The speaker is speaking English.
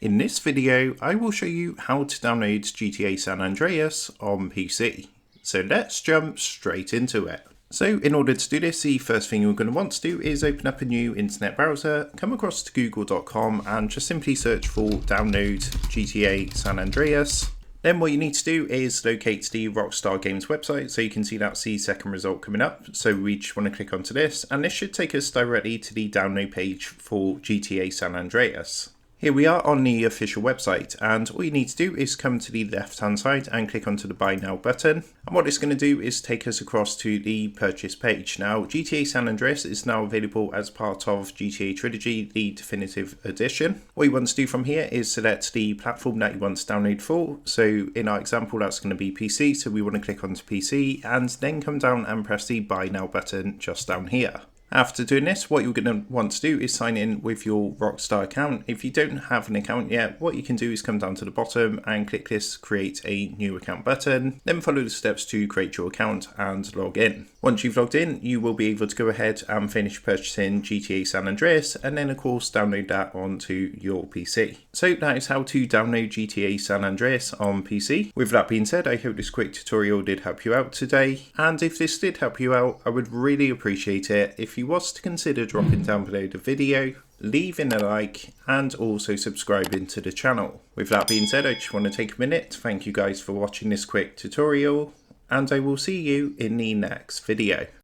In this video, I will show you how to download GTA San Andreas on PC. So let's jump straight into it. So in order to do this, the first thing you're going to want to do is open up a new internet browser, come across to google.com and just simply search for download GTA San Andreas. Then what you need to do is locate the Rockstar Games website, so you can see that's the second result coming up. So we just want to click onto this, and this should take us directly to the download page for GTA San Andreas. Here we are on the official website, and all you need to do is come to the left hand side and click onto the buy now button. And what it's going to do is take us across to the purchase page. Now GTA San Andreas is now available as part of GTA Trilogy, the definitive edition. What you want to do from here is select the platform that you want to download for. So in our example, that's going to be PC, so we want to click onto PC and then come down and press the buy now button just down here. After doing this, what you're going to want to do is sign in with your Rockstar account. If you don't have an account yet, what you can do is come down to the bottom and click this create a new account button, then follow the steps to create your account and log in. Once you've logged in, you will be able to go ahead and finish purchasing GTA San Andreas, and then of course download that onto your PC. So that is how to download GTA San Andreas on PC. With that being said, I hope this quick tutorial did help you out today, and if this did help you out, I would really appreciate it if you was to consider dropping down below the video, leaving a like, and also subscribing to the channel. With that being said, I just want to take a minute to thank you guys for watching this quick tutorial, and I will see you in the next video.